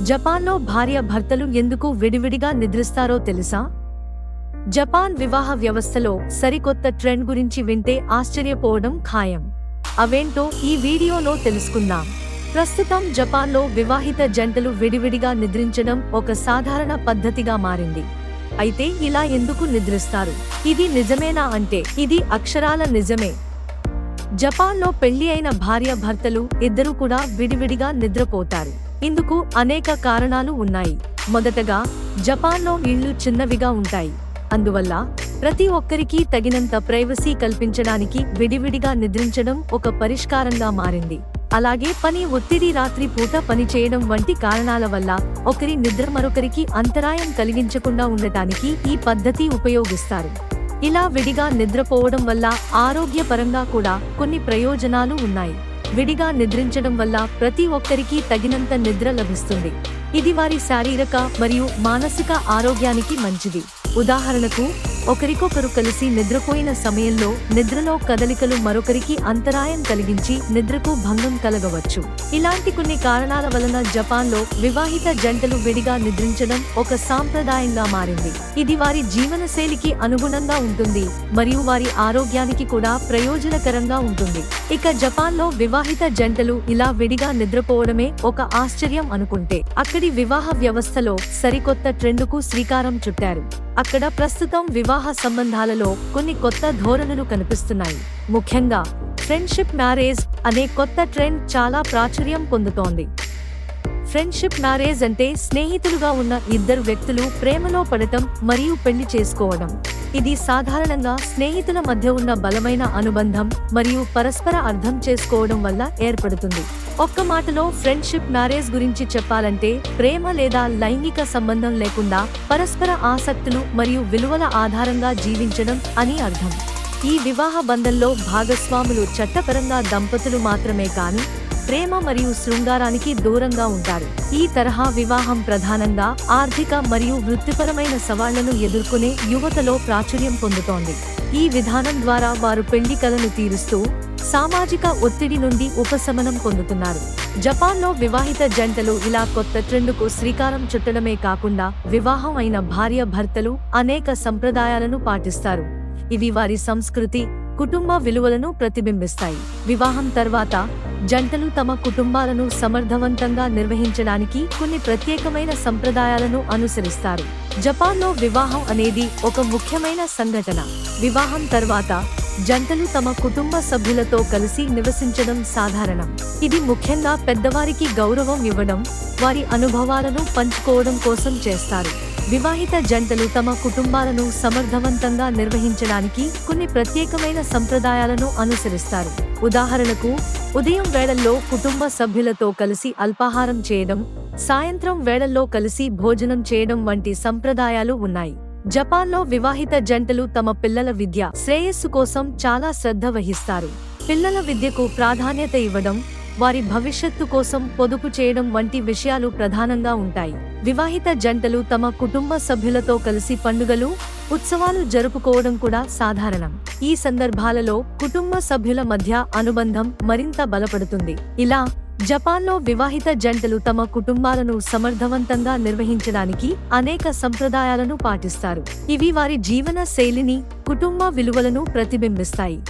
జపాన్లో భార్య భర్తలు ఎందుకు విడివిడిగా నిద్రిస్తారో తెలుసా? జపాన్ వివాహ వ్యవస్థలో సరికొత్త ట్రెండ్ గురించి వింటే ఆశ్చర్యపోవడం ఖాయం. అవేంటో ఈ వీడియోలో తెలుసుకుందాం. ప్రస్తుతం జపాన్లో వివాహిత జంటలు విడివిడిగా నిద్రించడం ఒక సాధారణ పద్ధతిగా మారింది. అయితే ఇలా ఎందుకు నిద్రిస్తారు? ఇది నిజమేనా అంటే ఇది అక్షరాల నిజమే. జపాన్లో పెళ్లి అయిన భార్య భర్తలు ఇద్దరూ కూడా విడివిడిగా నిద్రపోతారు. ఇందుకు అనేక కారణాలు ఉన్నాయి. మొదటగా, జపాన్లో ఇళ్లు చిన్నవిగా ఉంటాయి. అందువల్ల ప్రతి ఒక్కరికి తగినంత ప్రైవసీ కల్పించడానికి విడివిడిగా నిద్రించడం ఒక పరిష్కారంగా మారింది. అలాగే పని ఒత్తిడి, రాత్రి పూట పని చేయడం వంటి కారణాల వల్ల ఒకరి నిద్ర మరొకరికి అంతరాయం కలిగించకుండా ఉండటానికి ఈ పద్ధతి ఉపయోగిస్తారు. ఇలా విడిగా నిద్రపోవడం వల్ల ఆరోగ్యపరంగా కూడా కొన్ని ప్రయోజనాలు ఉన్నాయి. విడిగా నిద్రించడం వల్ల ప్రతి ఒక్కరికి తగినంత నిద్ర లభిస్తుంది. ఇది వారి శారీరక మరియు మానసిక ఆరోగ్యానికి మంచిది. ఉదాహరణకు, ఒకరికొకరు కలిసి నిద్రపోయిన సమయంలో నిద్రలో కదలికలు మరొకరికి అంతరాయం కలిగించి నిద్రకు భంగం కలగవచ్చు. ఇలాంటి కొన్ని కారణాల వలన జపాన్లో వివాహిత జంటలు విడిగా నిద్రించడం ఒక సాంప్రదాయంగా మారింది. ఇది వారి జీవనశైలికి అనుగుణంగా ఉంటుంది మరియు వారి ఆరోగ్యానికి కూడా ప్రయోజనకరంగా ఉంటుంది. ఇక జపాన్లో వివాహిత జంటలు ఇలా విడిగా నిద్రపోవడమే ఒక ఆశ్చర్యం అనుకుంటే, అక్కడి వివాహ వ్యవస్థలో సరికొత్త ట్రెండుకు శ్రీకారం చుట్టారు. అక్కడ ప్రస్తుతం వివాహ సంబంధాలలో కొన్ని కొత్త ధోరణులు కనిపిస్తున్నాయి. ముఖ్యంగా ఫ్రెండ్షిప్ మ్యారేజ్ అనే కొత్త ట్రెండ్ చాలా ప్రాచుర్యం పొందుతోంది. ఫ్రెండ్షిప్ మ్యారేజ్ అంటే స్నేహితులుగా ఉన్న ఇద్దరు వ్యక్తులు ప్రేమలో పడటం మరియు పెళ్లి చేసుకోవడం. ఇది సాధారణంగా స్నేహితుల మధ్య ఉన్న బలమైన అనుబంధం మరియు పరస్పర అర్థం చేసుకోవడం వల్ల ఏర్పడుతుంది. ఒక్క మాటలో ఫ్రెండ్షిప్ మ్యారేజ్ గురించి చెప్పాలంటే, ప్రేమ లేదా లైంగిక సంబంధం లేకుండా పరస్పర ఆసక్తులు మరియు విలువల ఆధారంగా జీవించడం అని అర్థం. ఈ వివాహ బంధంలో భాగస్వాములు చట్టపరంగా దంపతులు మాత్రమే కాని ప్రేమ మరియు శృంగారానికి దూరంగా ఉంటారు. ఈ తరహా వివాహం ప్రధానంగా ఆర్థిక మరియు వృత్తిపరమైన సవాళ్లను ఎదుర్కొనే యువతలో ప్రాచుర్యం పొందుతోంది. ఈ విధానం ద్వారా వారు పెళ్లి కలను తీరుస్తూ సామాజిక ఒత్తిడి నుండి ఉపశమనం పొందుతున్నారు. జపాన్లో వివాహిత జంటలు ఇలా కొత్త ట్రెండుకు శ్రీకారం చుట్టడమే కాకుండా వివాహం అయిన భార్య భర్తలు అనేక సంప్రదాయాలను పాటిస్తారు. ఇవి వారి సంస్కృతి, కుటుంబ విలువలను ప్రతిబింబిస్తాయి. వివాహం తర్వాత జంటలు తమ కుటుంబాలను సమర్థవంతంగా నిర్వహించడానికి కొన్ని ప్రత్యేకమైన సంప్రదాయాలను అనుసరిస్తారు. జపాన్లో వివాహం అనేది ఒక ముఖ్యమైన సంఘటన. వివాహం తర్వాత జంటలు తమ కుటుంబ సభ్యులతో కలిసి నివసించడం సాధారణం. ఇది ముఖ్యంగా పెద్దవారికి గౌరవం ఇవ్వడం, వారి అనుభవాలను పంచుకోవడం కోసం చేస్తారు. వివాహిత జంటలు తమ కుటుంబాలను సమర్థవంతంగా నిర్వహించడానికి కొన్ని ప్రత్యేకమైన సంప్రదాయాలను అనుసరిస్తారు. ఉదాహరణకు, ఉదయం వేళల్లో కుటుంబ సభ్యులతో కలిసి అల్పాహారం చేయడం, సాయంత్రం వేళల్లో కలిసి భోజనం చేయడం వంటి సంప్రదాయాలు ఉన్నాయి. జపాన్లో వివాహిత జంటలు తమ పిల్లల విద్య, శ్రేయస్సు కోసం చాలా శ్రద్ధ వహిస్తారు. పిల్లల విద్యకు ప్రాధాన్యత ఇవ్వడం, వారి భవిష్యత్తు కోసం పొదుపు చేయడం వంటి విషయాలు ప్రధానంగా ఉంటాయి. వివాహిత జంటలు తమ కుటుంబ సభ్యులతో కలిసి పండుగలు, ఉత్సవాలు జరుపుకోవడం కూడా సాధారణం. ఈ సందర్భాలలో కుటుంబ సభ్యుల మధ్య అనుబంధం మరింత బలపడుతుంది. ఇలా జపాన్లో వివాహిత జంటలు తమ కుటుంబాలను సమర్థవంతంగా నిర్వహించడానికి అనేక సంప్రదాయాలను పాటిస్తారు. ఇవి వారి జీవన శైలిని, కుటుంబ విలువలను ప్రతిబింబిస్తాయి.